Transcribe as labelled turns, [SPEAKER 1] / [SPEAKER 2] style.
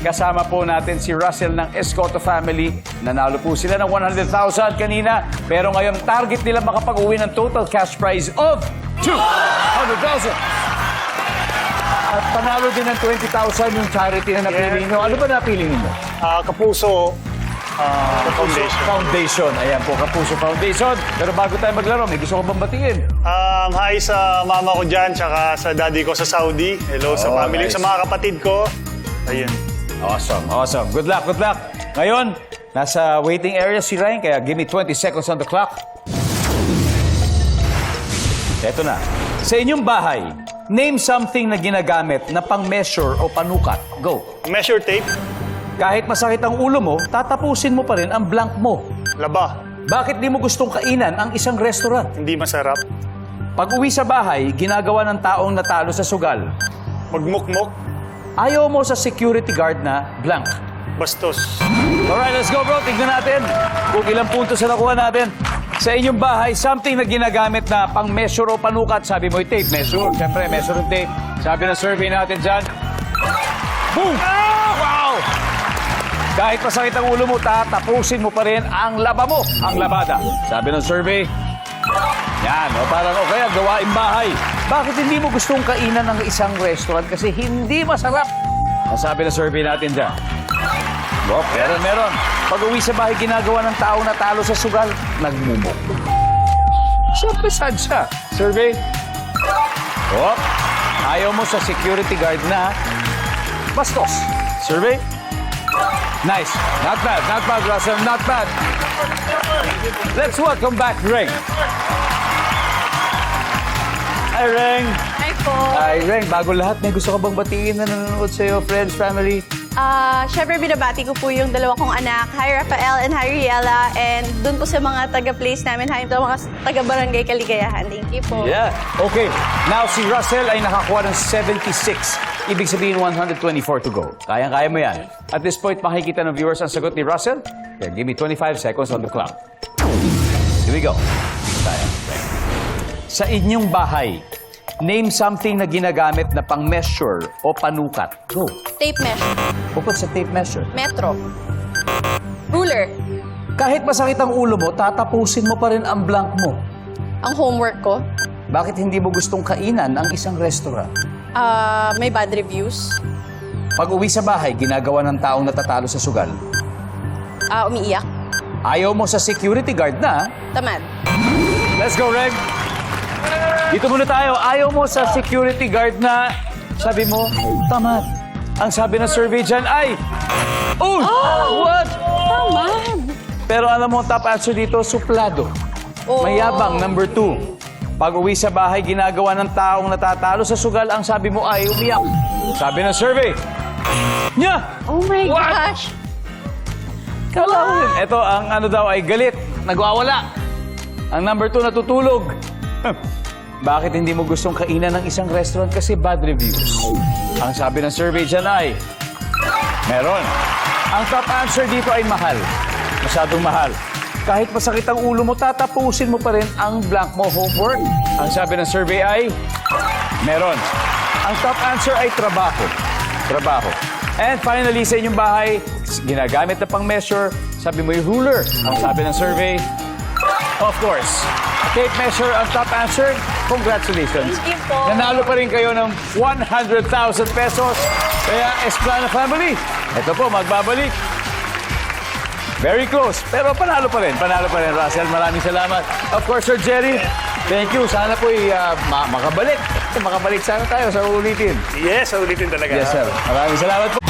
[SPEAKER 1] Kasama po natin si Russell ng Escoto family. Nanalo po sila ng 100,000 kanina. Pero ngayon, target nila makapag-uwi ng total cash prize of 200,000. At panalo din ng 20,000 yung charity na napili nyo. Ano ba napili nyo?
[SPEAKER 2] Kapuso Foundation.
[SPEAKER 1] Ayan po, Kapuso Foundation. Pero bago tayo maglaro, may gusto ko bang batiin?
[SPEAKER 2] Hi sa mama ko dyan, tsaka sa daddy ko sa Saudi. Hello sa family,
[SPEAKER 1] nice.
[SPEAKER 2] sa mga kapatid ko. Ayun.
[SPEAKER 1] Awesome. Good luck. Ngayon, nasa waiting area si Ryan, kaya give me 20 seconds on the clock. Eto na. Sa inyong bahay, name something na ginagamit na pang-measure o panukat. Go.
[SPEAKER 2] Measure tape,
[SPEAKER 1] Kahit masakit ang ulo mo, tatapusin mo pa rin ang blank mo.
[SPEAKER 2] laba,
[SPEAKER 1] Bakit di mo gustong kainan ang isang restaurant?
[SPEAKER 2] hindi masarap.
[SPEAKER 1] Pag uwi sa bahay, ginagawa ng taong natalo sa sugal.
[SPEAKER 2] Magmukmok,
[SPEAKER 1] Ayaw mo sa security guard na blank.
[SPEAKER 2] bastos.
[SPEAKER 1] Alright, let's go bro. Tignan natin kung ilang puntos na nakuha natin. Sa inyong bahay, something na ginagamit na pang-measure o panukat. Sabi mo yung tape, measure. Siyempre, measure yung tape. Sabi ng survey natin dyan. Boom! Wow! Kahit masakit ang ulo mo, tatapusin mo pa rin ang laba mo, ang labada. Sabi ng survey, yan, o parang o kaya gawain bahay. Bakit hindi mo gustong kainan ng isang restaurant? Kasi hindi masarap. Ang sabi ng survey natin dyan. Oh, meron. Pag uwi sa bahay, ginagawa ng taong natalo sa sugal, nagmumok. Siyempre, sad siya. Survey. Oh, ayaw mo sa security guard na bastos. Survey. Nice. Not bad, Russell. Not bad. Let's welcome back Reng. Hi, Reng.
[SPEAKER 3] Hi po.
[SPEAKER 1] Hi, Reng. Bago lahat, may gusto ka bang batiin na nanonood sa'yo, friends, family?
[SPEAKER 3] Syempre, binabati ko po yung dalawa kong anak. Hi, Rafael and hi, Riela. And dun po sa mga taga-place namin. Hi, ito mga taga-barangay Kaligayahan. Thank you po.
[SPEAKER 1] Yeah. Okay. Now, si Russell ay nakakuha ng 76. Ibig sabihin, 124 to go. Kayang-kaya mo yan. At this point, makikita ng viewers ang sagot ni Russell. Here, give me 25 seconds on the clock. Here we go. Tayo. Sa inyong bahay, name something na ginagamit na pang-measure o panukat. Go.
[SPEAKER 3] Tape measure.
[SPEAKER 1] Bukod sa tape measure.
[SPEAKER 3] Metro. Ruler.
[SPEAKER 1] Kahit masakit ang ulo mo, tatapusin mo pa rin ang blank mo.
[SPEAKER 3] Ang homework ko.
[SPEAKER 1] Bakit hindi mo gustong kainan ang isang restaurant?
[SPEAKER 3] May bad reviews.
[SPEAKER 1] Pag uwi sa bahay, ginagawa ng taong natatalo sa sugal.
[SPEAKER 3] Umiiyak.
[SPEAKER 1] Ayaw mo sa security guard na.
[SPEAKER 3] Tamad.
[SPEAKER 1] Let's go, Reg. Dito muna tayo. Ayaw mo sa security guard na, sabi mo, tamad. Ang sabi ng survey dyan ay, what?
[SPEAKER 3] Tamad.
[SPEAKER 1] Pero alam mo, top answer dito, suplado.
[SPEAKER 3] Oh.
[SPEAKER 1] Mayabang, number 2. Pag uwi sa bahay, ginagawa ng taong natatalo sa sugal, ang sabi mo ay umiyak. Sabi ng survey,
[SPEAKER 3] Oh my
[SPEAKER 1] What?
[SPEAKER 3] gosh.
[SPEAKER 1] Kala ko rin. Ito, ang ano daw ay galit, nagwawala. Ang number 2, natutulog. Bakit hindi mo gustong kainan ng isang restaurant? Kasi bad reviews. Ang sabi ng survey dyan ay, meron. Ang top answer dito ay mahal. Masyadong mahal. Kahit masakit ang ulo mo, tatapusin mo pa rin ang blank mo homework. Ang sabi ng survey ay, meron. Ang top answer ay trabaho. And finally, sa inyong bahay, ginagamit na pang-measure, sabi mo yung ruler. Ang sabi ng survey, of course, tape measure ang top answer. Congratulations.
[SPEAKER 3] Thank you po.
[SPEAKER 1] Nanalo pa rin kayo ng 100,000 pesos. Kaya Esplana family, ito po, magbabalik. Very close. Pero panalo pa rin, Russell. Maraming salamat. Of course, Sir Jerry, thank you. Sana po makabalik. Makabalik sana tayo sa ulitin.
[SPEAKER 2] Yes, ulitin talaga.
[SPEAKER 1] Yes, sir. Maraming salamat po.